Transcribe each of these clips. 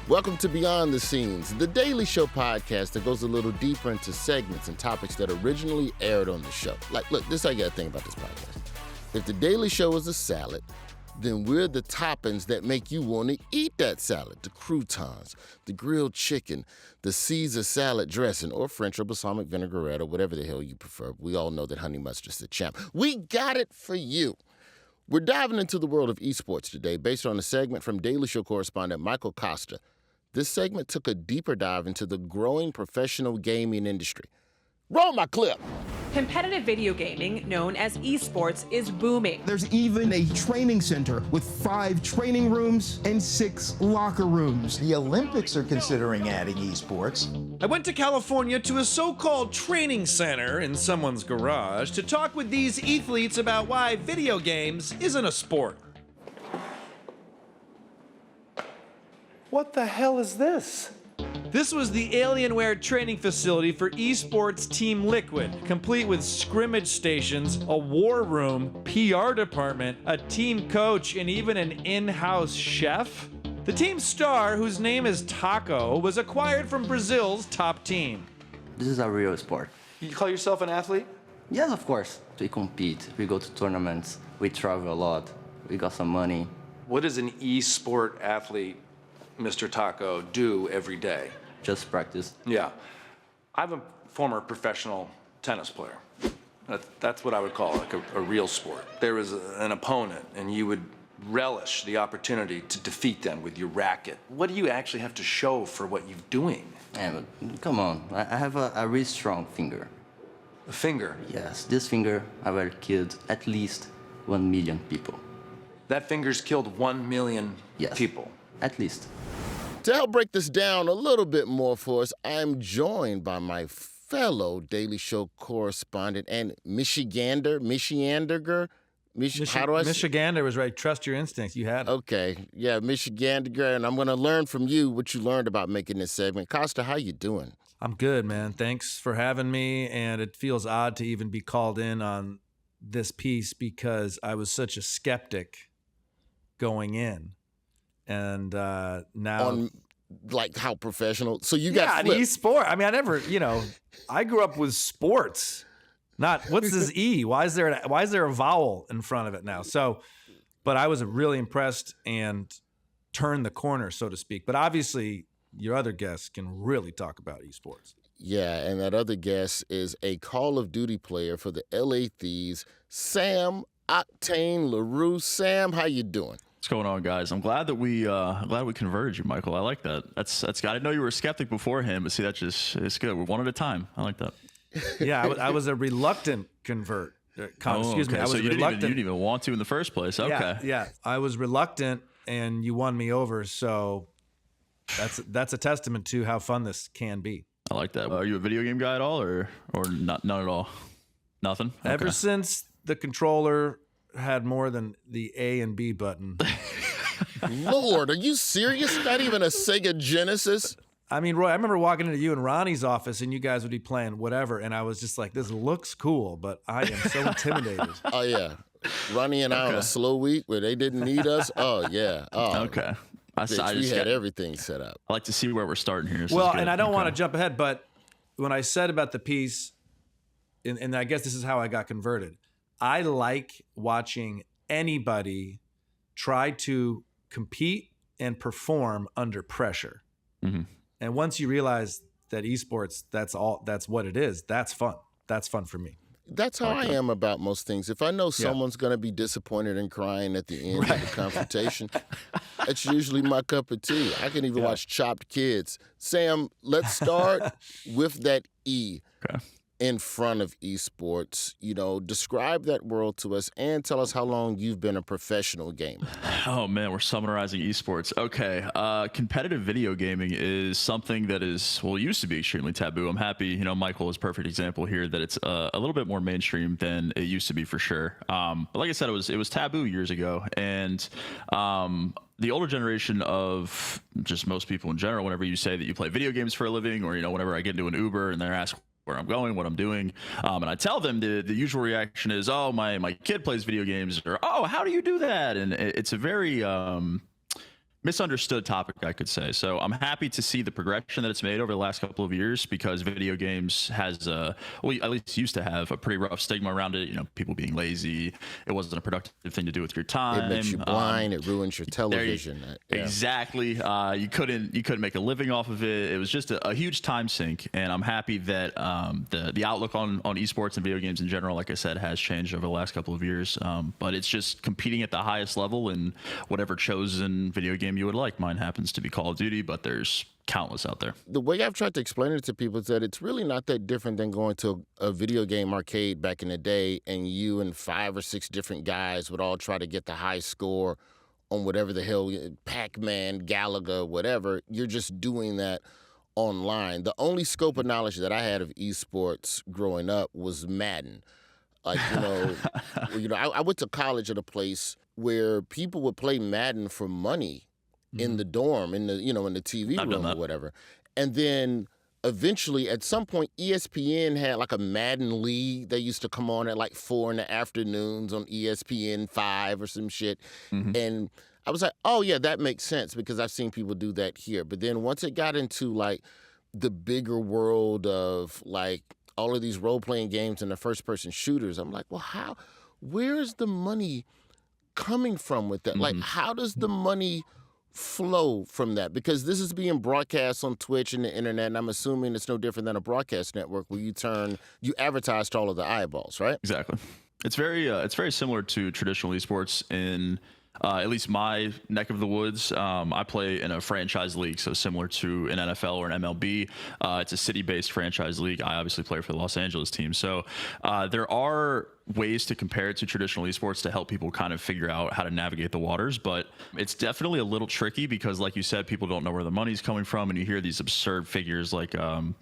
Welcome to Beyond the Scenes, the daily show podcast that goes a little deeper into segments and topics that originally aired on the show. Like, look, this is how you gotta think about this podcast. If the daily show is a salad, then we're the toppings that make you want to eat that salad. The croutons, the grilled chicken, the Caesar salad dressing, or French or balsamic vinaigrette, or whatever the hell you prefer. We all know that honey mustard's the champ. We got it for you. We're diving into the world of esports today based on a segment from Daily Show correspondent Michael Kosta. This segment took a deeper dive into the growing professional gaming industry. Roll my clip. Competitive video gaming, known as esports, is booming. There's even a training center with 5 training rooms and 6 locker rooms. The Olympics are considering adding esports. I went to California to a so-called training center in someone's garage to talk with these athletes about why video games isn't a sport. What the hell is this? This was the Alienware training facility for esports Team Liquid, complete with scrimmage stations, a war room, PR department, a team coach, and even an in-house chef. The team's star, whose name is Taco, was acquired from Brazil's top team. This is a real sport. You call yourself an athlete? Yes, of course. We compete, we go to tournaments, we travel a lot, we got some money. What does an e-sport athlete, Mr. Taco, do every day? Just practice. Yeah. I'm a former professional tennis player. That's what I would call like a real sport. There was an opponent, and you would relish the opportunity to defeat them with your racket. What do you actually have to show for what you're doing? Yeah, but come on, I have a really strong finger. A finger? Yes, this finger I will killed at least 1 million people. That finger's killed 1 million Yes. people. At least. To help break this down a little bit more for us, I'm joined by my fellow Daily Show correspondent and Michigander Gray. Michigander was right. Trust your instincts. You had it. Okay, yeah, Michigander Gray, and I'm going to learn from you what you learned about making this segment. Kosta, how you doing? I'm good, man. Thanks for having me. And it feels odd to even be called in on this piece because I was such a skeptic going in. And now... On, like, how professional? So you got flipped. E-sport. I mean, I grew up with sports. Not, what's this E? Why is there a vowel in front of it now? So, but I was really impressed and turned the corner, so to speak. But obviously, your other guests can really talk about esports. Yeah, and that other guest is a Call of Duty player for the LA Thieves, Sam Octane Larew. Sam, how you doing? What's going on, guys? I'm glad that we converted you, Michael. I like that. That's good. I didn't know you were a skeptic beforehand, but see, it's good. We're one at a time. I like that. Yeah, I was a reluctant convert. Excuse me. I was so you reluctant. Didn't even want to in the first place. Okay. Yeah. I was reluctant, and you won me over. So that's a testament to how fun this can be. I like that. Are you a video game guy at all, or not? None at all. Nothing. Okay. Ever since the controller had more than the A and B button. Lord, are you serious? Not even a Sega Genesis? I mean, Roy, I remember walking into you and Ronnie's office and you guys would be playing whatever. And I was just like, this looks cool, but I am so intimidated. Oh, yeah. Ronnie and I on a slow week where they didn't need us. Oh, yeah. Oh, okay. We had everything set up. I like to see where we're starting here. Well, and I don't want to jump ahead, but when I said about the piece, and I guess this is how I got converted, I like watching anybody try to compete and perform under pressure. Mm-hmm. And once you realize that esports, that's what it is, that's fun. That's fun for me. That's how I am about most things. If I know someone's going to be disappointed and crying at the end of the confrontation, that's usually my cup of tea. I can even watch Chopped Kids. Sam, let's start with that E. Okay. In front of esports. You know, describe that world to us and tell us how long you've been a professional gamer. Oh man, we're summarizing esports. Okay, competitive video gaming is something that is, well, it used to be extremely taboo. I'm happy, Michael is a perfect example here that it's a little bit more mainstream than it used to be for sure. But like I said, it was taboo years ago, and the older generation of just most people in general, whenever you say that you play video games for a living, or whenever I get into an Uber and they're asking where I'm going, what I'm doing, and I tell them, the usual reaction is, oh, my kid plays video games, or, oh, how do you do that? And it's a very misunderstood topic, I could say. So I'm happy to see the progression that it's made over the last couple of years, because video games has well, at least used to have a pretty rough stigma around it. You know, people being lazy. It wasn't a productive thing to do with your time. It makes you blind. It ruins your television. Exactly. You couldn't make a living off of it. It was just a huge time sink. And I'm happy that the outlook on esports and video games in general, like I said, has changed over the last couple of years. But it's just competing at the highest level in whatever chosen video game you would like. Mine happens to be Call of Duty, but there's countless out there. The way I've tried to explain it to people is that it's really not that different than going to a video game arcade back in the day, and you and 5 or 6 different guys would all try to get the high score on whatever the hell, Pac-Man, Galaga, whatever. You're just doing that online. The only scope of knowledge that I had of esports growing up was Madden. Like, I went to college at a place where people would play Madden for money in the dorm, in the TV room or whatever. And then eventually, at some point, ESPN had like a Madden league. They used to come on at like 4 in the afternoons on ESPN 5 or some shit. And I was like, oh yeah, that makes sense, because I've seen people do that here. But then once it got into like the bigger world of like all of these role-playing games and the first-person shooters, I'm like, well, where's the money coming from with that? Like, how does the money flow from that? Because this is being broadcast on Twitch and the internet, and I'm assuming it's no different than a broadcast network where you advertise to all of the eyeballs, right? Exactly. It's very similar to traditional esports in at least my neck of the woods. I play in a franchise league, so similar to an NFL or an MLB. It's a city-based franchise league. I obviously play for the Los Angeles team. So there are ways to compare it to traditional esports to help people kind of figure out how to navigate the waters, but it's definitely a little tricky because, like you said, people don't know where the money's coming from, and you hear these absurd figures like and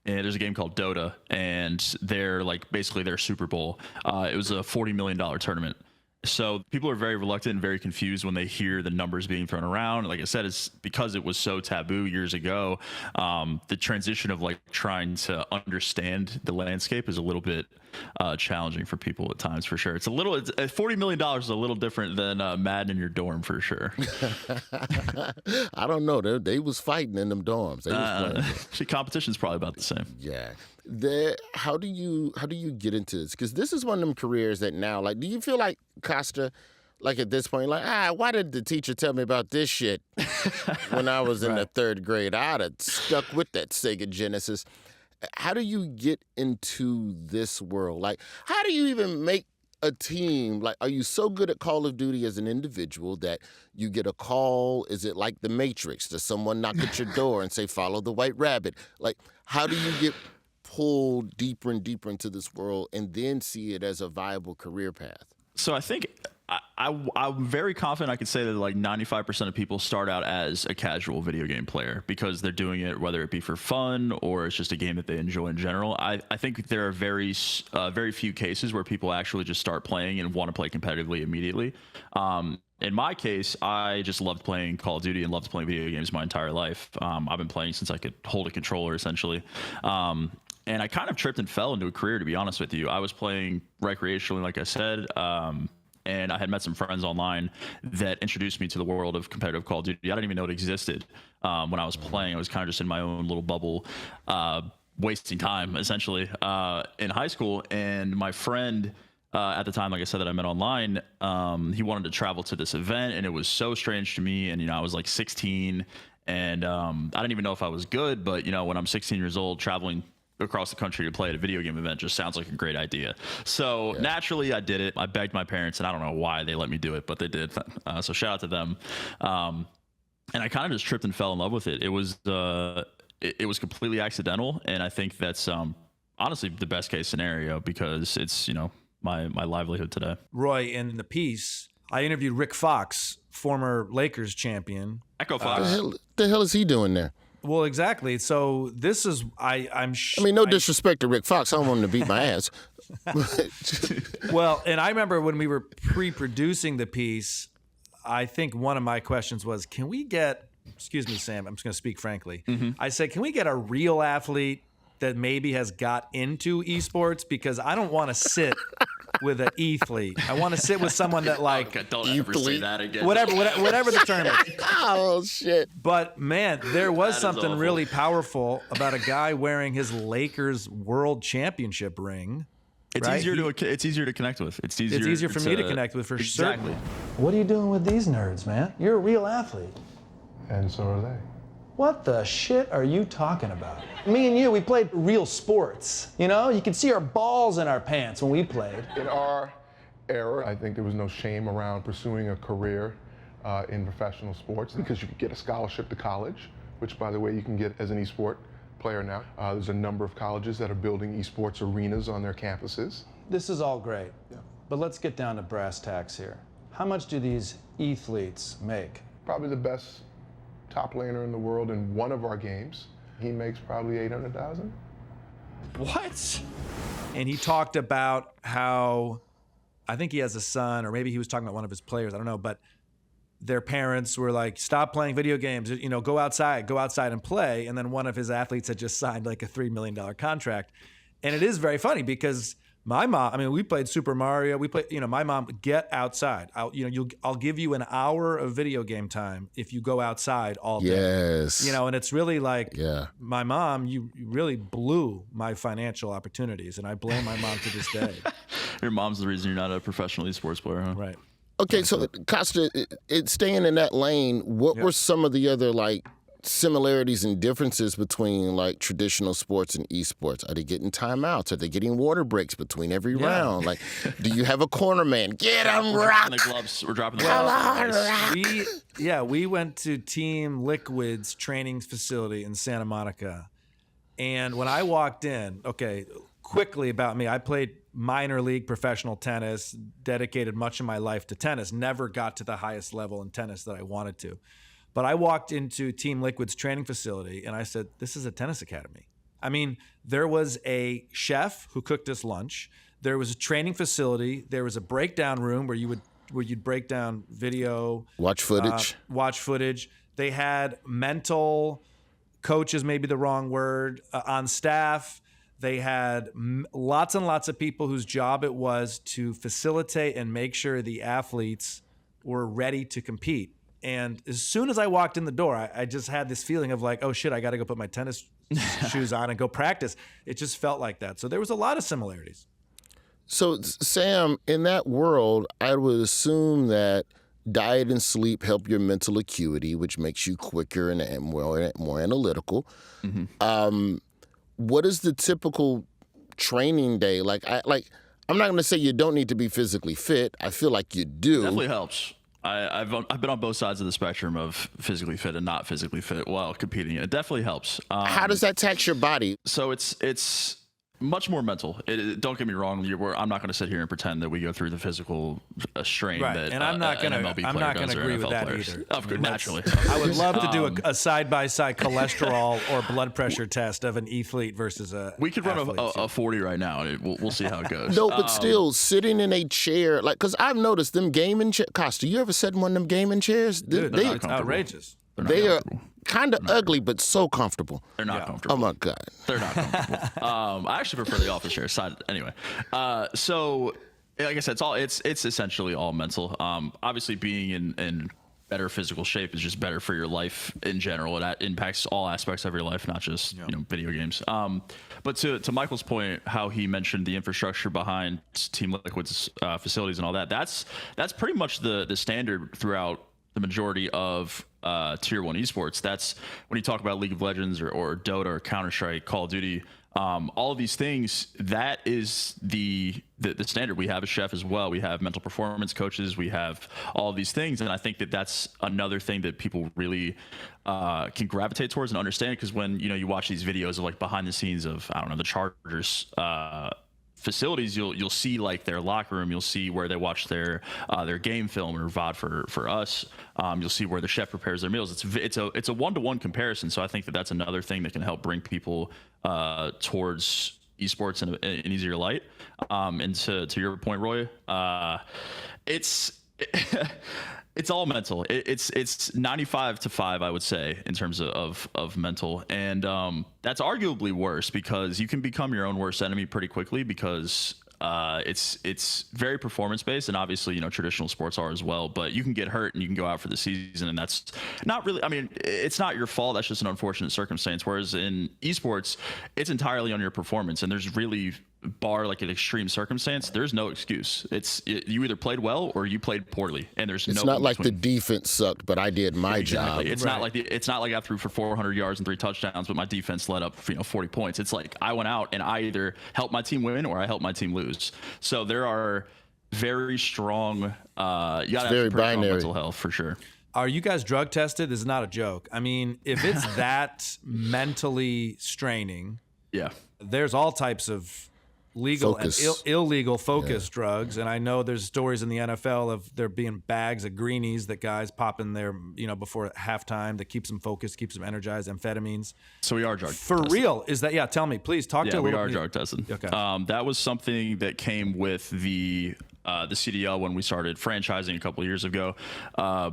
there's a game called Dota, and they're like basically their Super Bowl. It was a $40 million tournament. So people are very reluctant and very confused when they hear the numbers being thrown around. Like I said, it's because it was so taboo years ago. The transition of like trying to understand the landscape is a little bit challenging for people at times, for sure. $40 million is a little different than Madden in your dorm, for sure. I don't know. They was fighting in them dorms. They was playing. Competition's probably about the same. Yeah. How do you get into this? Because this is one of them careers that now, like, do you feel like Kosta, like at this point, like, why did the teacher tell me about this shit when I was in the 3rd grade? I'd have stuck with that Sega Genesis. How do you get into this world? Like, how do you even make a team? Like, are you so good at Call of Duty as an individual that you get a call? Is it like The Matrix? Does someone knock at your door and say, follow the white rabbit? Like, how do you get pulled deeper and deeper into this world and then see it as a viable career path? So I think I'm very confident I could say that like 95% of people start out as a casual video game player because they're doing it, whether it be for fun or it's just a game that they enjoy in general. I think there are very few cases where people actually just start playing and want to play competitively immediately. In my case, I just loved playing Call of Duty and loved playing video games my entire life. I've been playing since I could hold a controller, essentially. And I kind of tripped and fell into a career, to be honest with you. I was playing recreationally, like I said, and I had met some friends online that introduced me to the world of competitive Call of Duty. I didn't even know it existed when I was playing. I was kind of just in my own little bubble, wasting time, essentially, in high school. And my friend at the time, like I said, that I met online, he wanted to travel to this event, and it was so strange to me. And, I was like 16, and I didn't even know if I was good. But, when I'm 16 years old, traveling across the country to play at a video game event just sounds like a great idea. So naturally I did it. I begged my parents, and I don't know why they let me do it, but they did. So shout out to them. And I kind of just tripped and fell in love with it. It was completely accidental. And I think that's honestly the best case scenario because it's, my livelihood today. Roy, in the piece, I interviewed Rick Fox, former Lakers champion. Echo Fox. The hell is he doing there? Well, exactly. So this is, no disrespect to Rick Fox. I don't want him to beat my ass. Well, and I remember when we were pre-producing the piece, I think one of my questions was, can we get, excuse me, Sam, I'm just going to speak frankly. I said, can we get a real athlete that maybe has got into esports? Because I don't want to sit with an athlete. I want to sit with someone that like don't ever say that again. Whatever the term is. Oh shit! But man, there was That is something awful. really powerful about a guy wearing his Lakers World Championship ring. It's right? easier to connect with. It's easier for me to connect with, for exactly. certain. What are you doing with these nerds, man? You're a real athlete. And so are they. What the shit are you talking about? Me and you, we played real sports. You know, you could see our balls in our pants when we played. In our era, I think there was no shame around pursuing a career in professional sports because you could get a scholarship to college, which, by the way, you can get as an esport player now. There's a number of colleges that are building esports arenas on their campuses. This is all great, but let's get down to brass tacks here. How much do these athletes make? Probably the best top laner in the world in one of our games. He makes probably $800,000. What? And he talked about how, I think he has a son, or maybe he was talking about one of his players, I don't know, but their parents were like, stop playing video games, you know, go outside and play. And then one of his athletes had just signed like a $3 million contract. And it is very funny because my mom, I mean, we played Super Mario. We played, you know, my mom, get outside. I'll give you an hour of video game time if you go outside all day. Yes. You know, and it's really like, my mom, you really blew my financial opportunities. And I blame my mom to this day. Your mom's the reason you're not a professional esports player, huh? Right. Okay, so Kosta, it's staying in that lane. What were some of the other like similarities and differences between like traditional sports and esports? Are they getting timeouts? Are they getting water breaks between every round? Like, do you have a corner man? Get him, rock! We're dropping the gloves. We went to Team Liquid's training facility in Santa Monica, and when I walked in, quickly about me, I played minor league professional tennis, dedicated much of my life to tennis, never got to the highest level in tennis that I wanted to. But I walked into Team Liquid's training facility and I said, this is a tennis academy. I mean, there was a chef who cooked us lunch. There was a training facility. There was a breakdown room where you'd break down video. Watch footage. They had mental coaches, maybe the wrong word, on staff. They had lots and lots of people whose job it was to facilitate and make sure the athletes were ready to compete. And as soon as I walked in the door, I just had this feeling of like, oh shit, I got to go put my tennis shoes on and go practice. It just felt like that. So there was a lot of similarities. So Sam, in that world, I would assume that diet and sleep help your mental acuity, which makes you quicker and more analytical. Mm-hmm. What is the typical training day? I'm not going to say you don't need to be physically fit. I feel like you do. It definitely helps. I've been on both sides of the spectrum of physically fit and not physically fit while competing. It definitely helps. How does that tax your body? So it's much more mental. Don't get me wrong. I'm not going to sit here and pretend that we go through the physical strain that and I'm not going to agree with that either. Of course, naturally. I would love to do a side-by-side cholesterol or blood pressure test of an athlete versus a We could run a 40 right now, and we'll see how it goes. No, but still, sitting in a chair, because I've noticed them gaming chairs. Costa, you ever sat in one of them gaming chairs? Dude, it's outrageous. They are kind of ugly, but so comfortable. They're not comfortable. Oh my God. They're not comfortable. I actually prefer the office chair side. Anyway, so like I said, it's essentially all mental. Obviously, being in better physical shape is just better for your life in general. It impacts all aspects of your life, not just video games. But to Michael's point, how he mentioned the infrastructure behind Team Liquid's facilities and all that, that's pretty much the standard throughout the majority of Tier 1 esports. That's when you talk about League of Legends or Dota or Counter-Strike, Call of Duty, all of these things, that is the standard. We have a chef as well. We have mental performance coaches. We have all of these things. And I think that's another thing that people really can gravitate towards and understand, because when you watch these videos of like behind the scenes of, I don't know, the Chargers facilities, you'll see like their locker room, you'll see where they watch their game film or VOD for us. You'll see where the chef prepares their meals. It's a one-to-one comparison. So I think that's another thing that can help bring people towards esports in an easier light. And to your point, Roy, it's all mental. It's 95-5, I would say, in terms of mental. And that's arguably worse, because you can become your own worst enemy pretty quickly, because It's very performance based, and obviously traditional sports are as well. But you can get hurt and you can go out for the season, and that's not really. I mean, it's not your fault. That's just an unfortunate circumstance. Whereas in esports, it's entirely on your performance, and there's really, bar like an extreme circumstance, there's no excuse. You either played well or you played poorly, and there's it's no. Not like the defense sucked, but I did my job. It's not like I threw for 400 yards and 3 touchdowns, but my defense led up 40 points. It's like I went out and I either helped my team win or I helped my team lose. So there are very strong. You gotta have very binary mental health for sure. Are you guys drug tested? This is not a joke. I mean, if it's that mentally straining, yeah, there's all types of legal and illegal focus drugs, and I know there's stories in the NFL of there being bags of greenies that guys pop in there, before halftime that keeps them focused, keeps them energized. Amphetamines. So we are drug for tested. Real? Is that? Yeah, tell me, please talk to. Yeah, we are drug tested. Okay. That was something that came with the CDL when we started franchising a couple of years ago.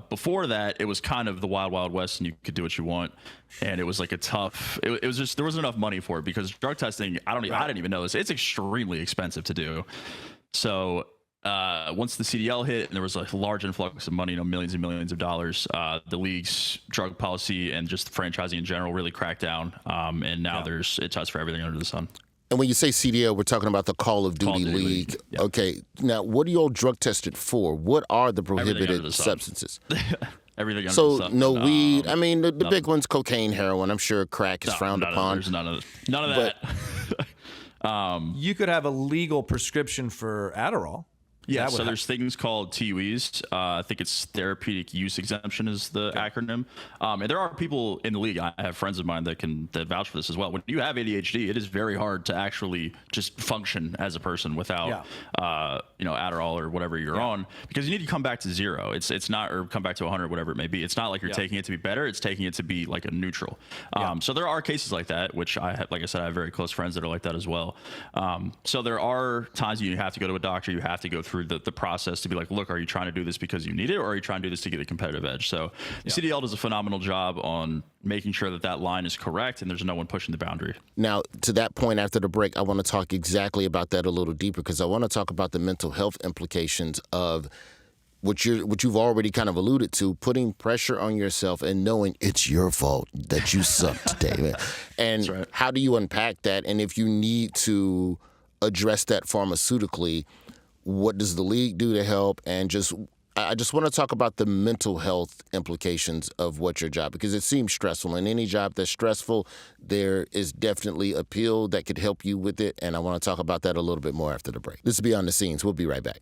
Before that, it was kind of the wild, wild west, and you could do what you want. And it was like a tough. It was just there wasn't enough money for it because drug testing. I didn't even know this. It's extremely expensive to do. So once the CDL hit and there was a large influx of money, millions and millions of dollars, the league's drug policy and just franchising in general really cracked down. And now it's touched for everything under the sun. And when you say CDL, we're talking about the Call of Duty League. Yep. Okay. Now, what are you all drug tested for? What are the prohibited substances? Everything under the so sun. No weed. I mean, the big ones: cocaine, heroin. I'm sure crack is frowned upon. There's none of that. You could have a legal prescription for Adderall. Yeah, so there's things called TUEs. I think it's therapeutic use exemption is the acronym. And there are people in the league. I have friends of mine that vouch for this as well. When you have ADHD, it is very hard to actually just function as a person without, Adderall or whatever you're on, because you need to come back to zero. It's not, or come back to 100, whatever it may be. It's not like you're taking it to be better. It's taking it to be like a neutral. So there are cases like that, which like I said, I have very close friends that are like that as well. So there are times you have to go to a doctor. You have to go through the process to be like, look, are you trying to do this because you need it, or are you trying to do this to get a competitive edge? So the CDL does a phenomenal job on making sure that line is correct and there's no one pushing the boundary. Now, to that point, after the break, I want to talk exactly about that a little deeper, because I want to talk about the mental health implications of what you've already kind of alluded to, putting pressure on yourself and knowing it's your fault that you suck today. And how do you unpack that? And if you need to address that pharmaceutically, what does the league do to help? And I just want to talk about the mental health implications of what your job, because it seems stressful. And any job that's stressful, there is definitely a pill that could help you with it. And I want to talk about that a little bit more after the break. This is Beyond the Scenes. We'll be right back.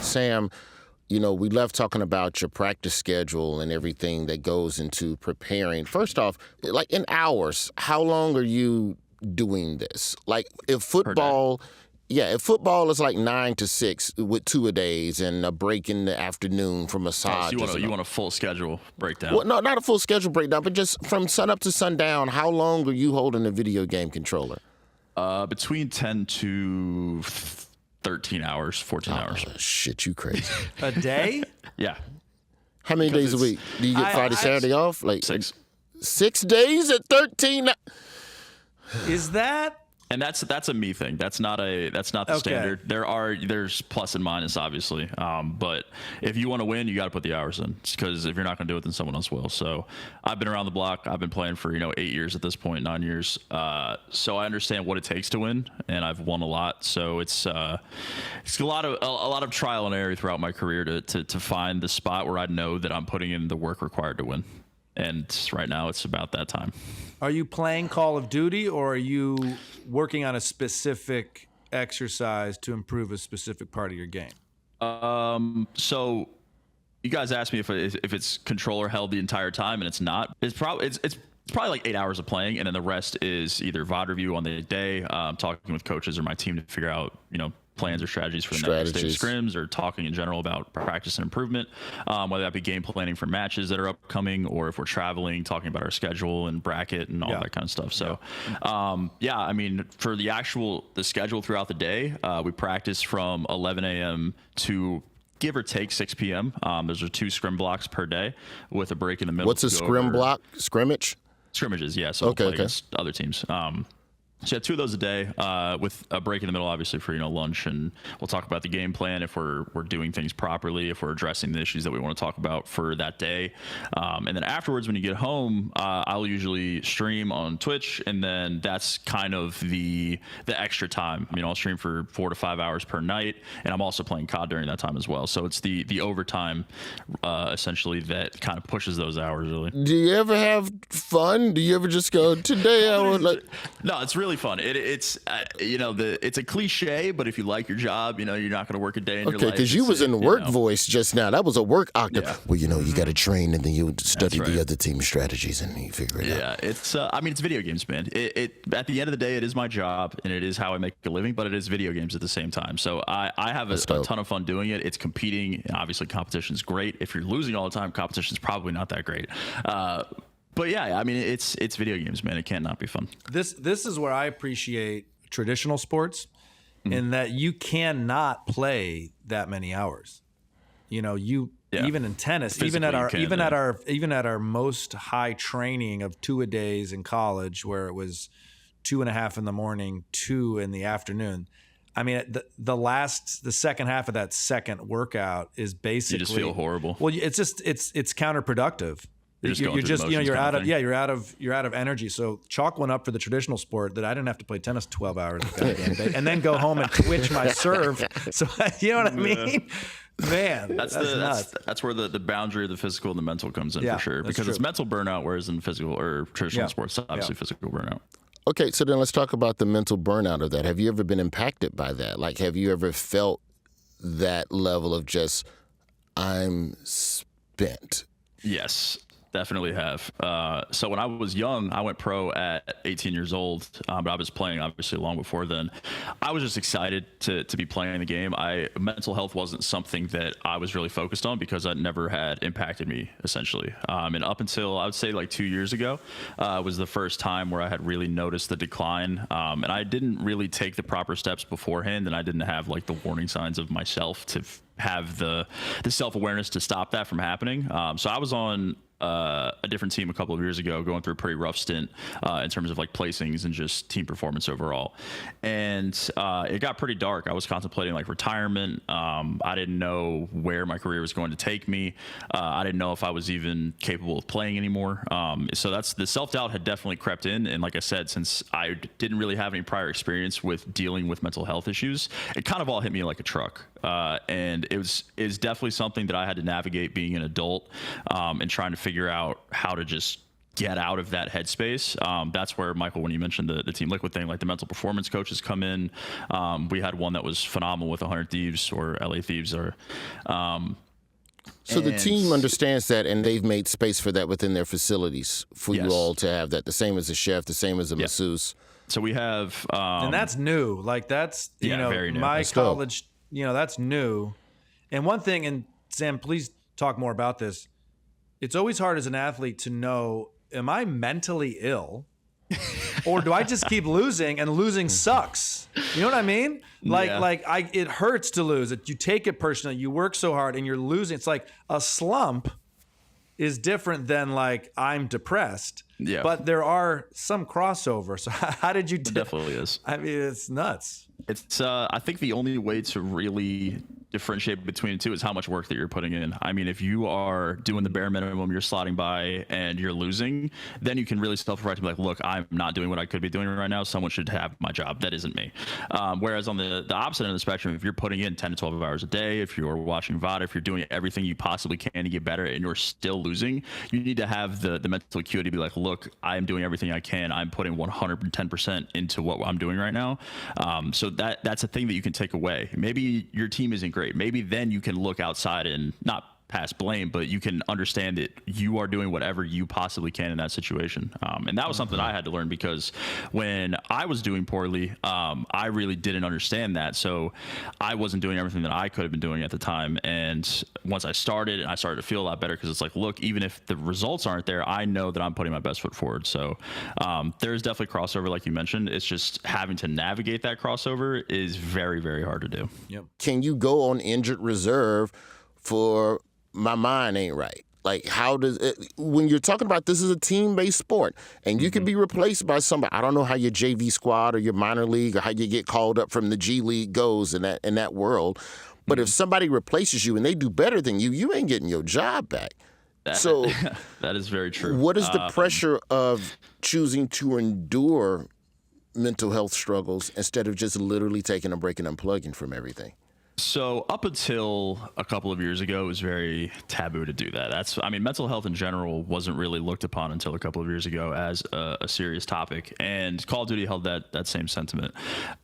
Sam, we left talking about your practice schedule and everything that goes into preparing. First off, like in hours, how long are you doing this? Like if football... Yeah, if football is like 9 to 6 with 2-a-days and a break in the afternoon for massage. So you want a full schedule breakdown? Well, no, not a full schedule breakdown, but just from sun up to sundown, how long are you holding a video game controller? Between 10 to 13 hours, 14 hours. Shit, you crazy. A day? Yeah. How many days a week? Do you get Friday, Saturday off? Like 6. 6 days at 13? Is that... And that's a me thing. That's not the standard. There's plus and minus, obviously. But if you want to win, you got to put the hours in. Because if you're not going to do it, then someone else will. So I've been around the block. I've been playing for 8 years at this point, 9 years. So I understand what it takes to win, and I've won a lot. So it's a lot of trial and error throughout my career to find the spot where I know that I'm putting in the work required to win. And right now, it's about that time. Are you playing Call of Duty, or are you working on a specific exercise to improve a specific part of your game? So you guys asked me if it's controller held the entire time, and it's not. It's probably like 8 hours of playing, and then the rest is either VOD review on the day, talking with coaches or my team to figure out plans or strategies for the next day of scrims, or talking in general about practice and improvement, whether that be game planning for matches that are upcoming, or if we're traveling, talking about our schedule and bracket and all that kind of stuff. So I mean, for the schedule throughout the day, we practice from 11 a.m. to give or take 6 p.m. Those are 2 scrim blocks per day with a break in the middle. What's a scrim block? Scrimmage? Scrimmages, yeah. So we'll play against other teams. So yeah, 2 of those a day, with a break in the middle, obviously, for lunch, and we'll talk about the game plan, if we're doing things properly, if we're addressing the issues that we want to talk about for that day. And then afterwards, when you get home, I'll usually stream on Twitch, and then that's kind of the extra time. I'll stream for 4 to 5 hours per night, and I'm also playing COD during that time as well. So it's the overtime, essentially, that kind of pushes those hours, really. Do you ever have fun? Do you ever just go, today I would like... No, it's really fun. It's it's a cliche, but if you like your job, you're not going to work a day in your life. Okay, because you was in work voice just now. That was a work octave. Yeah. Well, you got to train, and then you study the other team strategies, and you figure it out. Yeah, it's it's video games, man. It at the end of the day, it is my job, and it is how I make a living, but it is video games at the same time. So I have a ton of fun doing it. It's competing, and obviously competition is great. If you're losing all the time, competition is probably not that great. But yeah, it's video games, man. It can't not be fun. This is where I appreciate traditional sports, in that you cannot play that many hours. Even in tennis, physically even at our most high training of 2 a days in college, where it was 2:30 in the morning, 2 in the afternoon. The second half of that second workout is basically, you just feel horrible. Well, it's counterproductive. You're out of energy. So chalk one up for the traditional sport that I didn't have to play tennis 12 hours a goddamn day, and then go home and twitch my serve. So you know what I mean? Man, that's where the boundary of the physical and the mental comes in, for sure, because it's mental burnout, whereas in physical or traditional sports, obviously physical burnout. Okay, so then let's talk about the mental burnout of that. Have you ever been impacted by that? Like, have you ever felt that level of just, I'm spent? Yes. Definitely have. So when I was young, I went pro at 18 years old, but I was playing obviously long before then. I was just excited to be playing the game. Mental health wasn't something that I was really focused on because it never had impacted me, essentially. And up until I would say like 2 years ago, was the first time where I had really noticed the decline. And I didn't really take the proper steps beforehand, and I didn't have like the warning signs of myself to have the self-awareness to stop that from happening. So I was on a different team a couple of years ago, going through a pretty rough stint in terms of like placings and just team performance overall. And it got pretty dark. I was contemplating like retirement. I didn't know where my career was going to take me. I didn't know if I was even capable of playing anymore. So that's the self-doubt had definitely crept in. And like I said, since I didn't really have any prior experience with dealing with mental health issues, it kind of all hit me like a truck. And it's definitely something that I had to navigate being an adult, and trying to figure out how to just get out of that headspace. That's where, Michael, when you mentioned the Team Liquid thing, like the mental performance coaches come in. We had one that was phenomenal with 100 Thieves or LA Thieves. So the team understands that, and they've made space for that within their facilities for you all to have that. The same as a chef, the same as a masseuse. So we have... and that's new. Like that's, very new. My college... that's new. And one thing, and Sam, please talk more about this. It's always hard as an athlete to know, am I mentally ill? Or do I just keep losing, and losing sucks? You know what I mean? It hurts to lose. You take it personally. You work so hard and you're losing. It's like a slump is different than like I'm depressed. Yeah. But there are some crossover. So how did you It definitely is. I mean, it's nuts. It's I think the only way to really differentiate between the two is how much work that you're putting in. I mean, if you are doing the bare minimum, you're slotting by and you're losing, then you can really self-reflect and be like, look, I'm not doing what I could be doing right now. Someone should have my job. That isn't me. Whereas on the opposite end of the spectrum, if you're putting in 10 to 12 hours a day, if you're watching VOD, if you're doing everything you possibly can to get better and you're still losing, you need to have the mental acuity to be like, look, I'm doing everything I can. I'm putting 110% into what I'm doing right now. So that's a thing that you can take away. Maybe your team isn't great. Maybe then you can look outside and not pass blame, but you can understand that you are doing whatever you possibly can in that situation. And that was something I had to learn, because when I was doing poorly, I really didn't understand that. So I wasn't doing everything that I could have been doing at the time. And once I started to feel a lot better, because it's like, look, even if the results aren't there, I know that I'm putting my best foot forward. So there's definitely crossover, like you mentioned. It's just having to navigate that crossover is very, very hard to do. Yep. Can you go on injured reserve for my mind ain't right? Like, how does it, when you're talking about this is a team-based sport, and you can be replaced by somebody. I don't know how your JV squad or your minor league or how you get called up from the G League goes in that world. But if somebody replaces you and they do better than you, you ain't getting your job back. So that is very true. What is the pressure of choosing to endure mental health struggles instead of just literally taking a break and unplugging from everything? So up until a couple of years ago, it was very taboo to do that. Mental health in general wasn't really looked upon until a couple of years ago as a serious topic. And Call of Duty held that same sentiment.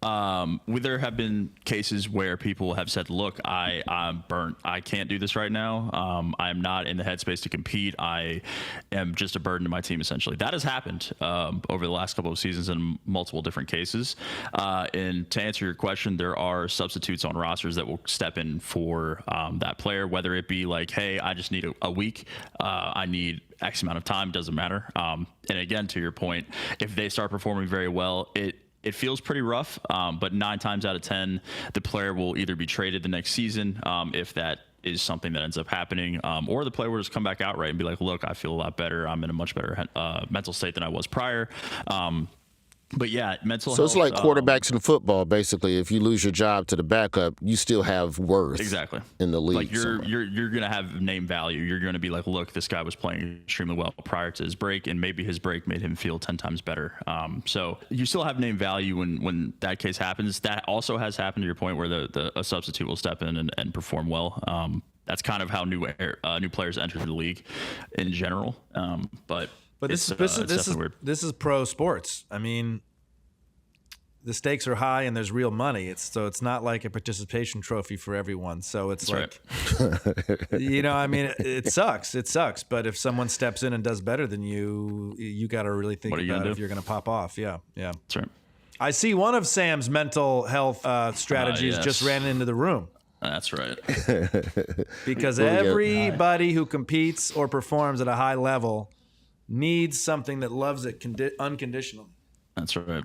There have been cases where people have said, look, I'm burnt. I can't do this right now. I'm not in the headspace to compete. I am just a burden to my team, essentially. That has happened over the last couple of seasons in multiple different cases. And to answer your question, there are substitutes on rosters that will step in for that player, whether it be like, hey, I just need a week, I need X amount of time, doesn't matter. And again, to your point, if they start performing very well, it feels pretty rough, but 9 times out of 10, the player will either be traded the next season if that is something that ends up happening, or the player will just come back outright and be like, look, I feel a lot better. I'm in a much better mental state than I was prior. But yeah, mental health. So it's like quarterbacks in football, basically. If you lose your job to the backup, you still have worth. Exactly. In the league. Like you're gonna have name value. You're gonna be like, look, this guy was playing extremely well prior to his break, and maybe his break made him feel 10 times better. So you still have name value when that case happens. That also has happened, to your point, where a substitute will step in and perform well. That's kind of how new players enter the league in general. But this is pro sports. I mean, the stakes are high and there's real money. It's not like a participation trophy for everyone. So it's That's like, right. It sucks. It sucks. But if someone steps in and does better than you got to really think about if you're going to pop off. Yeah. That's right. I see one of Sam's mental health strategies just ran into the room. That's right. Because everybody who competes or performs at a high level needs something that loves it unconditionally. That's right.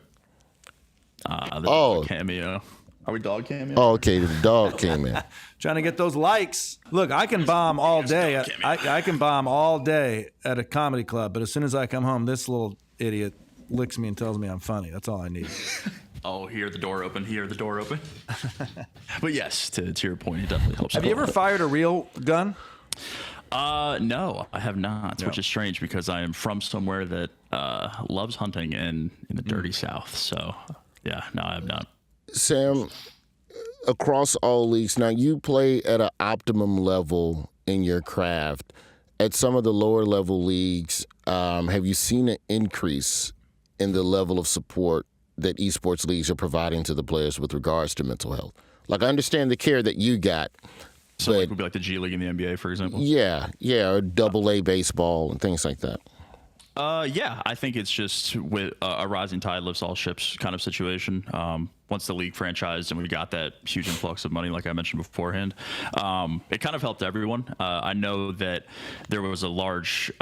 Cameo. Are we dog cameo? Oh, okay. The dog came in. Trying to get those likes. Look, I can bomb all day. I can bomb all day at a comedy club, but as soon as I come home, this little idiot licks me and tells me I'm funny. That's all I need. Oh, hear the door open. But yes, to your point, it definitely helps. Have you ever fired a real gun? No, I have not, which is strange because I am from somewhere that loves hunting in the dirty South. So, yeah, no, I have not. Sam, across all leagues, now you play at an optimum level in your craft. At some of the lower level leagues, have you seen an increase in the level of support that esports leagues are providing to the players with regards to mental health? Like, I understand the care that you got. So it would be like the G League in the NBA, for example? Yeah, or AA baseball and things like that. Yeah, I think it's just with a rising tide lifts all ships kind of situation. Once the league franchised and we got that huge influx of money, like I mentioned beforehand, it kind of helped everyone. I know that there was a large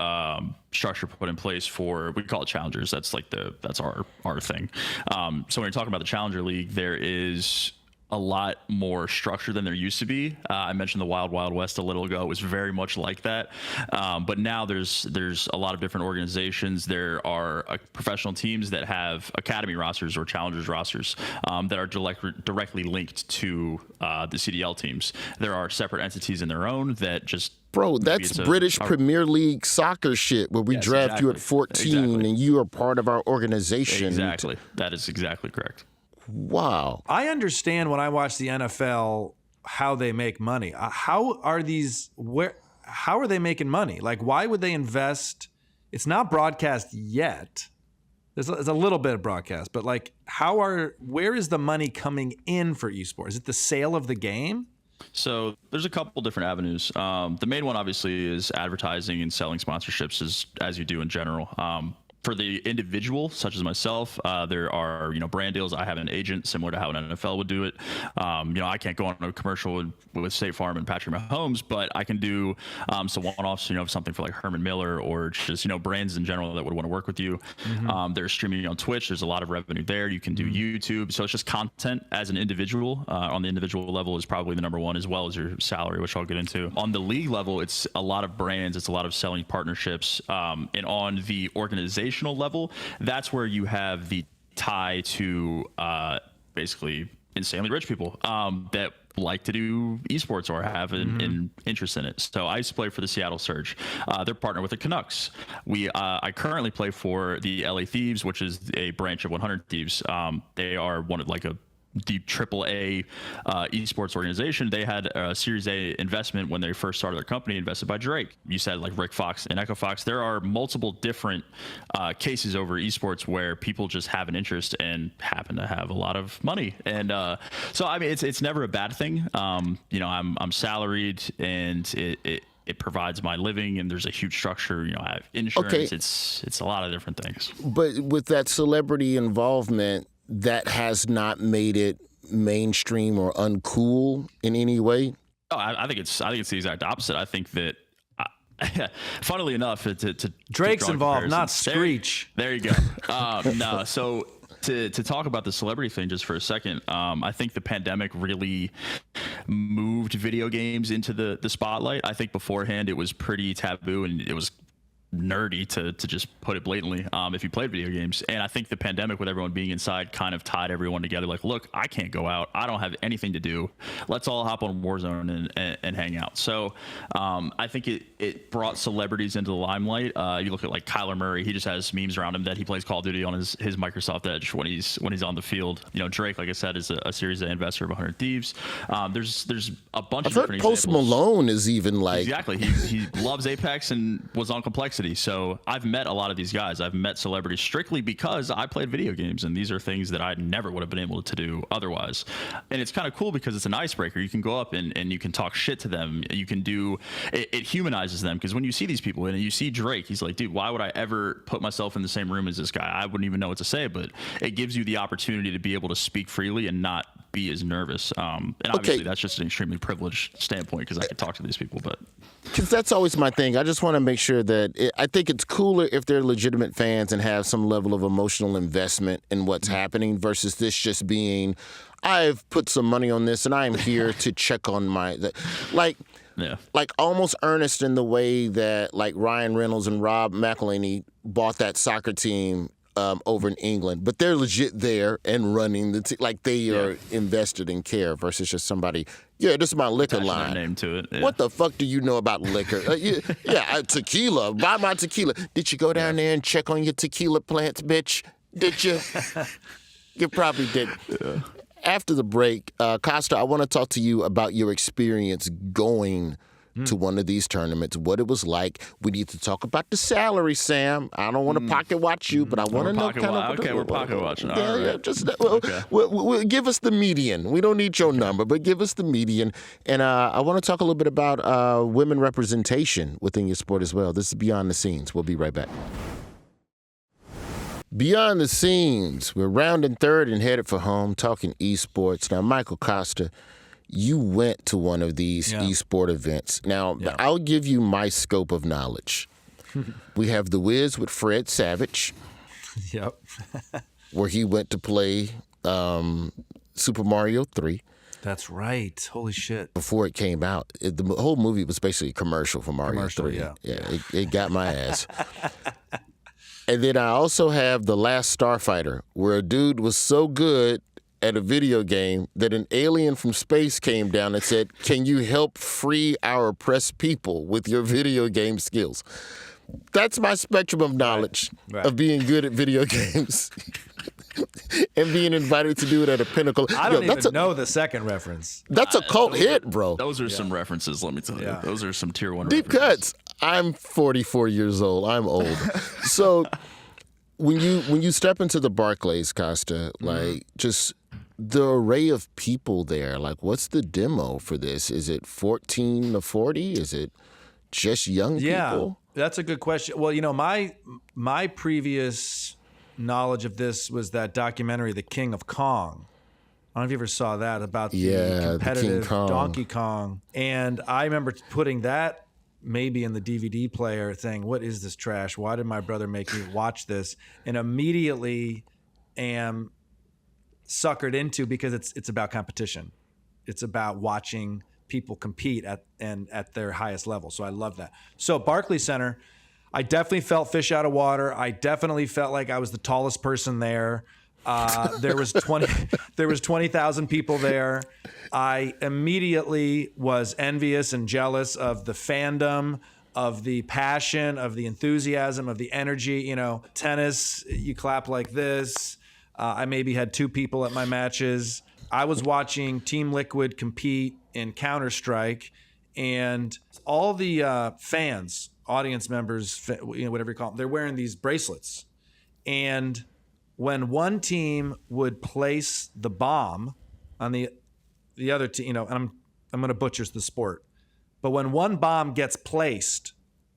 structure put in place for, we call it challengers. That's our thing. So when you're talking about the Challenger League, there is a lot more structure than there used to be. I mentioned the Wild Wild West a little ago. It was very much like that. But now there's a lot of different organizations. There are professional teams that have academy rosters or challengers rosters that are directly linked to the CDL teams. There are separate entities in their own that just... Bro, that's British Premier League soccer shit where we draft you at 14 and you are part of our organization. Exactly. That is exactly correct. Wow. I understand when I watch the NFL how they make money. How are they making money? Like, why would they invest? It's not broadcast yet. There's a little bit of broadcast, but like, where is the money coming in for esports? Is it the sale of the game? So there's a couple different avenues. The main one obviously is advertising and selling sponsorships as you do in general. for the individual, such as myself, there are, brand deals. I have an agent similar to how an NFL would do it. I can't go on a commercial with State Farm and Patrick Mahomes, but I can do some one-offs, something for like Herman Miller or just, brands in general that would want to work with you. They're streaming on Twitch. There's a lot of revenue there. You can do YouTube. So it's just content as an individual on the individual level is probably the number one, as well as your salary, which I'll get into. On the league level, it's a lot of brands. It's a lot of selling partnerships. And on the organizational level, that's where you have the tie to basically insanely rich people that like to do esports or have an interest in it. So I used to play for the Seattle Surge. They're partnered with the Canucks. I currently play for the LA Thieves, which is a branch of 100 Thieves. They are one of like a deep AAA esports organization. They had a Series A investment when they first started their company, invested by Drake. You said like Rick Fox and Echo Fox. There are multiple different cases over esports where people just have an interest and happen to have a lot of money. And so I mean, it's never a bad thing. I'm salaried, and it provides my living, and there's a huge structure. I have insurance. Okay. It's a lot of different things. But with that celebrity involvement, that has not made it mainstream or uncool in any way? Oh, I think it's the exact opposite. I think that, funnily enough, to Drake's involved, not Screech. There you go. No, so to talk about the celebrity thing just for a second, I think the pandemic really moved video games into the spotlight. I think beforehand it was pretty taboo, and it was nerdy to just put it blatantly if you played video games. And I think the pandemic, with everyone being inside, kind of tied everyone together. Like, look, I can't go out, I don't have anything to do, let's all hop on Warzone and hang out. So I think it brought celebrities into the limelight. You look at like Kyler Murray, he just has memes around him that he plays Call of Duty on his Microsoft Edge when he's on the field. Drake, like I said, is a Series A investor of 100 Thieves. There's a bunch of different Post examples. Malone is even like, exactly, he loves Apex and was on Complexity. So I've met a lot of these guys. I've met celebrities strictly because I played video games, and these are things that I never would have been able to do otherwise. And it's kind of cool because it's an icebreaker. You can go up and you can talk shit to them. You can do it humanizes them, because when you see these people and you see Drake, he's like, dude, why would I ever put myself in the same room as this guy? I wouldn't even know what to say, but it gives you the opportunity to be able to speak freely and not be as nervous. And obviously that's just an extremely privileged standpoint, because I could talk to these people. But because that's always my thing. I just want to make sure that I think it's cooler if they're legitimate fans and have some level of emotional investment in what's happening versus this just being, I've put some money on this and I'm here to check on like almost earnest in the way that like Ryan Reynolds and Rob McElhenney bought that soccer team over in England, but they're legit there and running the like they are invested in care versus just somebody. Yeah, this is my liquor line. Name to it. Yeah. What the fuck do you know about liquor? Tequila. Buy my tequila. Did you go down there and check on your tequila plants, bitch? Did you? You probably did. Yeah. After the break, Kosta, I want to talk to you about your experience going to one of these tournaments, what it was like. We need to talk about the salary, Sam. I don't want to pocket watch you, but I want to know kind of. Okay, we're pocket watching. Just we'll give us the median. We don't need your number, but give us the median. And I want to talk a little bit about women representation within your sport as well. This is Beyond the Scenes. We'll be right back. Beyond the Scenes. We're rounding third and headed for home, talking esports. Now, Michael Kosta, you went to one of these esport events. Now, I'll give you my scope of knowledge. We have The Wiz with Fred Savage. Yep. Where he went to play Super Mario 3. That's right. Holy shit. Before it came out. The whole movie was basically a commercial for Mario 3. Yeah, it got my ass. And then I also have The Last Starfighter, where a dude was so good at a video game that an alien from space came down and said, can you help free our oppressed people with your video game skills? That's my spectrum of knowledge of being good at video games and being invited to do it at a pinnacle. I don't even know the second reference. That's a cult hit, bro. Those are some references, let me tell you. Those are some tier 1 deep references. Cuts. I'm 44 years old. I'm old. So when you step into the Barclays, Kosta, like just the array of people there, like what's the demo for this? Is it 14 to 40? Is it just young people? That's a good question. Well, my previous knowledge of this was that documentary, The King of Kong. I don't know if you ever saw that about the competitive the King Kong. Donkey Kong. And I remember putting that maybe in the DVD player saying, what is this trash? Why did my brother make me watch this? And immediately am suckered into, because it's about competition. It's about watching people compete at their highest level. So I love that. So Barclays Center, I definitely felt fish out of water. I definitely felt like I was the tallest person there. There was 20,000 people there. I immediately was envious and jealous of the fandom, of the passion, of the enthusiasm, of the energy. Tennis, you clap like this. I maybe had 2 people at my matches. I was watching Team Liquid compete in Counter-Strike, and all the fans, audience members, whatever you call them, they're wearing these bracelets. And when one team would place the bomb on the other team, and I'm going to butcher the sport, but when one bomb gets placed,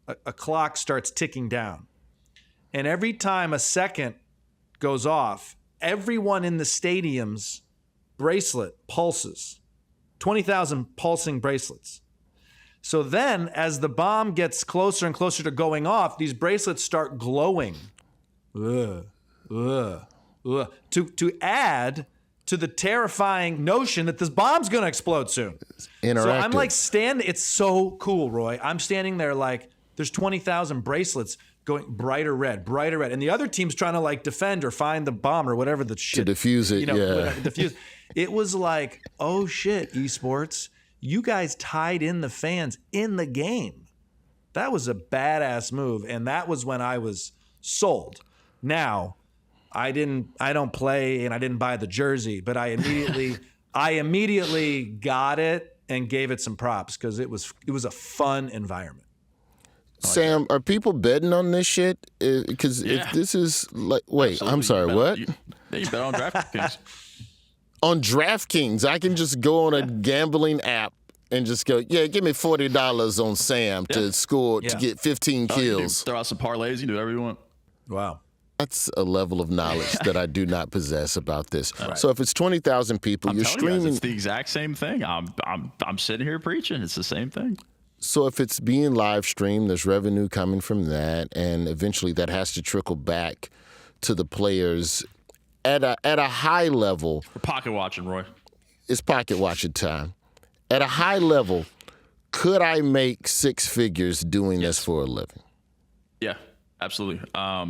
a clock starts ticking down. And every time a second goes off, everyone in the stadium's bracelet pulses. 20,000 pulsing bracelets. So then, as the bomb gets closer and closer to going off, these bracelets start glowing. To add to the terrifying notion that this bomb's going to explode soon. Interactive. So I'm like it's so cool, Roy. I'm standing there like there's 20,000 bracelets going brighter red. And the other team's trying to like defend or find the bomb or whatever the shit. To defuse it, Diffuse. It was like, oh shit, esports, you guys tied in the fans in the game. That was a badass move, and that was when I was sold. Now, I don't play and I didn't buy the jersey, but I immediately got it and gave it some props because it was a fun environment. Sam, are people betting on this shit? Because if this is like, wait, Absolutely. I'm sorry, what? You bet on DraftKings. On DraftKings, I can just go on a gambling app and just go, give me $40 on Sam to score to get 15 kills. Throw out some parlays. You can do whatever you want. Wow. That's a level of knowledge that I do not possess about this. Right. So if it's 20,000 people, you're streaming. It's the exact same thing. I'm sitting here preaching. It's the same thing. So if it's being live streamed, there's revenue coming from that, and eventually that has to trickle back to the players at a high level. We're pocket watching, Roy. It's pocket watching time. At a high level, could I make 6 figures doing this for a living? Yeah, absolutely.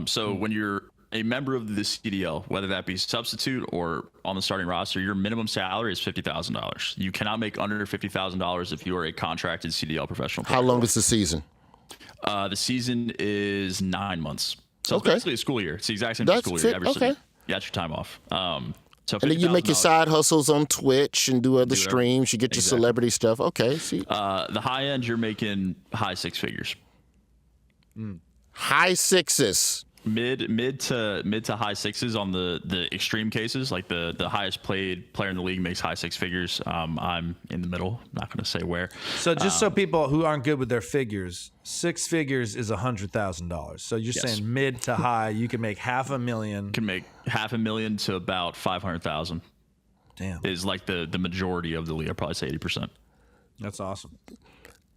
So when you're a member of the CDL, whether that be substitute or on the starting roster, your minimum salary is $50,000. You cannot make under $50,000 if you are a contracted CDL professional player. How long is the season? The season is 9 months. So it's basically a school year. It's the exact same school year. Okay. You got your time off. So and then you make your side hustles on Twitch and do other streams. You get your celebrity stuff. Okay. See. The high end, you're making high 6 figures. High 6s. Mid to high 6s on the extreme cases. Like the highest played player in the league makes high 6 figures. I'm in the middle. I'm not going to say where. So just so people who aren't good with their figures, 6 figures is $100,000. So you're saying mid to high, you can make $500,000. Can make $500,000 to about $500,000. Damn. Is like the majority of the league. I'd probably say 80%. That's awesome.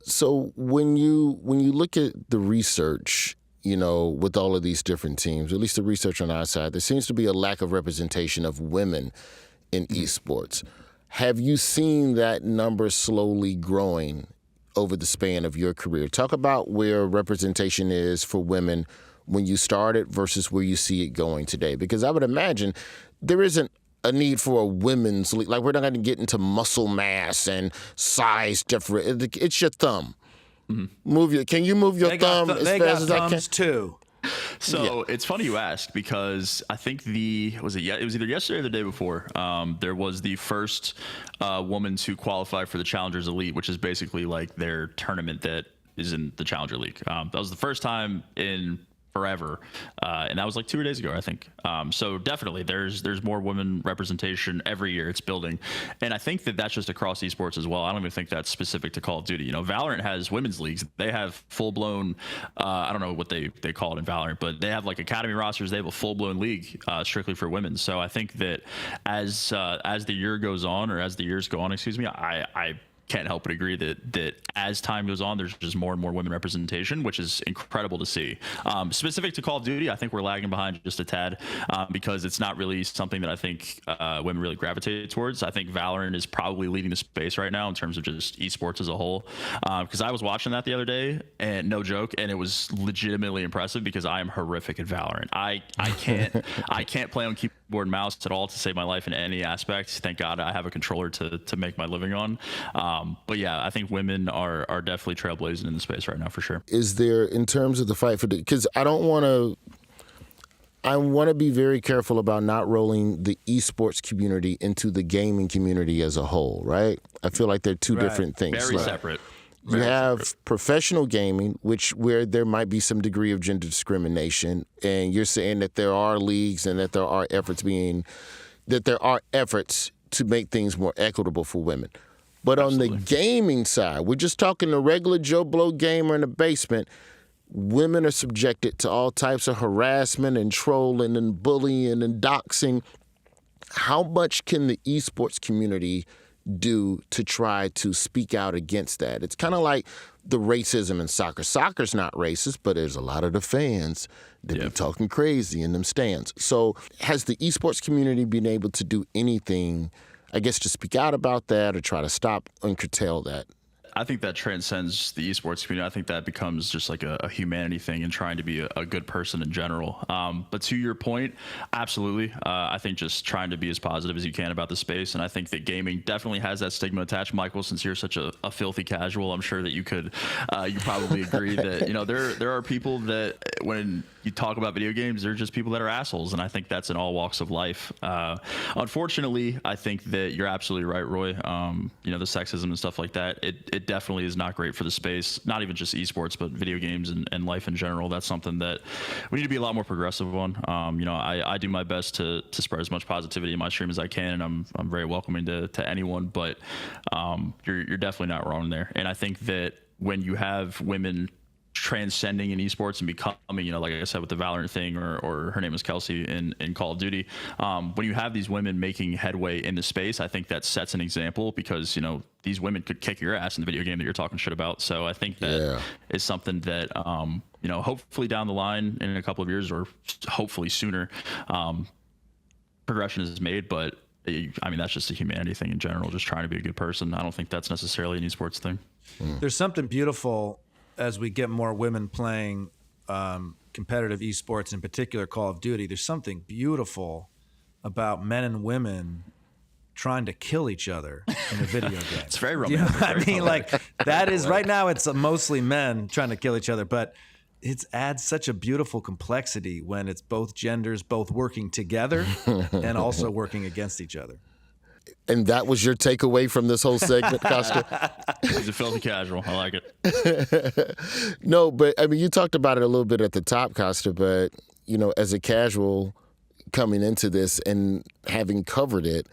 So when you look at the research, with all of these different teams, at least the research on our side, there seems to be a lack of representation of women in esports. Have you seen that number slowly growing over the span of your career? Talk about where representation is for women when you started versus where you see it going today. Because I would imagine there isn't a need for a women's league. Like, we're not going to get into muscle mass and size difference. It's your thumb. Mm-hmm. Can you move your thumb as fast as I can? Too. So it's funny you ask, because I think it was either yesterday or the day before. There was the first woman to qualify for the Challengers Elite, which is basically like their tournament that is in the Challenger League. That was the first time in forever, and that was like 2 days ago, I think. So definitely, there's more women representation every year. It's building, and I think that that's just across esports as well. I don't even think that's specific to Call of Duty. Valorant has women's leagues. They have full blown. I don't know what they call it in Valorant, but they have like academy rosters. They have a full blown league strictly for women. So I think that as the year goes on, or as the years go on, excuse me, I can't help but agree that as time goes on, there's just more and more women representation, which is incredible to see. Specific to Call of Duty, I think we're lagging behind just a tad because it's not really something that I think women really gravitate towards. I think Valorant is probably leading the space right now in terms of just esports as a whole. Because I was watching that the other day, and no joke, and it was legitimately impressive because I am horrific at Valorant. I can't play on keyboard and mouse at all to save my life in any aspect. Thank God I have a controller to make my living on. But yeah, I think women are definitely trailblazing in the space right now for sure. Is there, in terms of the fight for because I want to be very careful about not rolling the esports community into the gaming community as a whole, right? I feel like they're two different things. Very separate. You have professional gaming, where there might be some degree of gender discrimination, and you're saying that there are leagues and that there are efforts to make things more equitable for women. But Absolutely. On the gaming side, we're just talking the regular Joe Blow gamer in the basement. Women are subjected to all types of harassment and trolling and bullying and doxing. How much can the esports community do to try to speak out against that? It's kind of like the racism in soccer. Soccer's not racist, but there's a lot of the fans that be talking crazy in them stands. So has the esports community been able to do anything, I guess, to speak out about that or try to stop and curtail that? I think that transcends the esports community. I think that becomes just like a humanity thing and trying to be a good person in general. But to your point, absolutely. I think just trying to be as positive as you can about the space. And I think that gaming definitely has that stigma attached. Michael, since you're such a filthy casual, I'm sure that you probably agree that, there are people that when you talk about video games, they're just people that are assholes. And I think that's in all walks of life. Unfortunately, I think that you're absolutely right, Roy. The sexism and stuff like that, it definitely is not great for the space, not even just esports, but video games and life in general. That's something that we need to be a lot more progressive on. I do my best to spread as much positivity in my stream as I can, and I'm very welcoming to anyone, but you're definitely not wrong there. And I think that when you have women transcending in esports and becoming, like I said with the Valorant thing, or her name is Kelsey in Call of Duty, when you have these women making headway in the space, I think that sets an example because, these women could kick your ass in the video game that you're talking shit about. So I think that is something that, hopefully down the line in a couple of years or hopefully sooner, progression is made. But that's just a humanity thing in general, just trying to be a good person. I don't think that's necessarily an esports thing. There's something beautiful as we get more women playing competitive esports, in particular Call of Duty. There's something beautiful about men and women trying to kill each other in a video game. It's very romantic. That is right now. It's mostly men trying to kill each other, but it adds such a beautiful complexity when it's both genders both working together and also working against each other. And that was your takeaway from this whole segment, Kosta? He's a filthy casual. I like it. No, but you talked about it a little bit at the top, Kosta, but, as a casual coming into this and having covered it,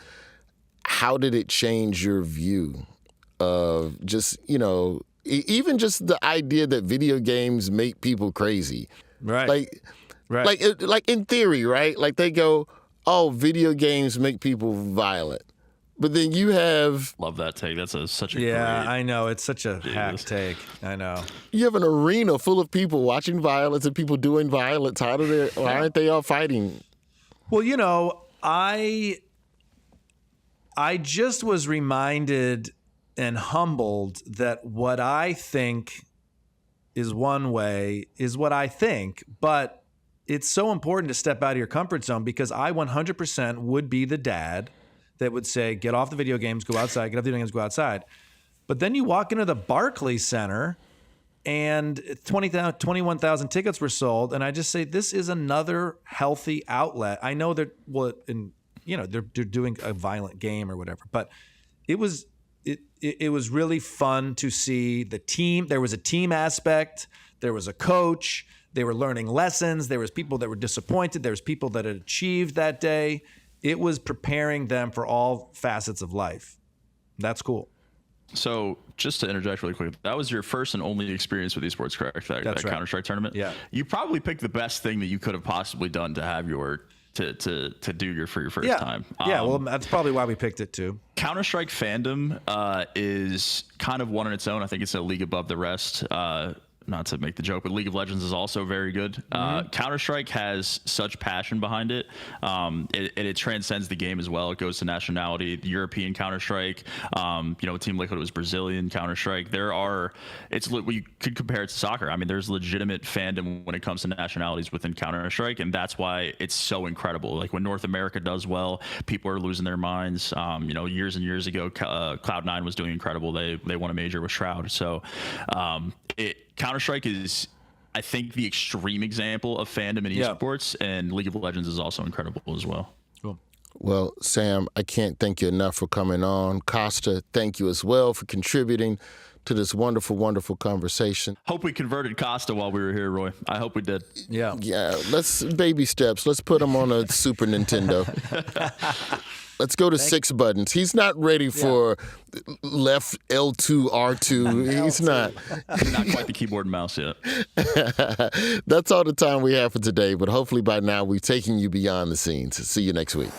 how did it change your view of just, even just the idea that video games make people crazy? Right. Like in theory, right? Like they go, oh, video games make people violent. But then you have... Love that take. That's such a great... Yeah, I know. It's such a hack take. I know. You have an arena full of people watching violence and people doing violence. Why aren't they all fighting? Well, I just was reminded and humbled that what I think is one way is what I think, but it's so important to step out of your comfort zone because I 100% would be the dad that would say, get off the video games, go outside, get off the video games, go outside. But then you walk into the Barclays Center and 21,000 tickets were sold. And I just say, this is another healthy outlet. I know they're doing a violent game or whatever, but it was really fun to see the team. There was a team aspect. There was a coach. They were learning lessons. There was people that were disappointed. There was people that had achieved that day. It was preparing them for all facets of life. That's cool. So just to interject really quick, that was your first and only experience with esports, correct? That right. Counter-Strike tournament? Yeah. You probably picked the best thing that you could have possibly done to have to do for your first time. Yeah, well, that's probably why we picked it too. Counter-Strike fandom is kind of one on its own. I think it's a league above the rest. Not to make the joke, but League of Legends is also very good. Counter-Strike has such passion behind it. It transcends the game as well. It goes to nationality. The European Counter-Strike, Team Liquid was Brazilian Counter-Strike. You could compare it to soccer. I mean, there's legitimate fandom when it comes to nationalities within Counter-Strike, and that's why it's so incredible. Like when North America does well, people are losing their minds. Years and years ago, Cloud9 was doing incredible. They won a major with Shroud. So Counter-Strike is, I think, the extreme example of fandom in esports, and League of Legends is also incredible as well. Cool. Well, Sam, I can't thank you enough for coming on. Kosta, thank you as well for contributing to this wonderful, wonderful conversation. Hope we converted Kosta while we were here, Roy. I hope we did. Yeah. Yeah, let's baby steps. Let's put him on a Super Nintendo. Let's go to 6 buttons. He's not ready for left L2, R2. He's not. Not quite the keyboard and mouse yet. That's all the time we have for today, but hopefully by now we've taken you beyond the scenes. See you next week.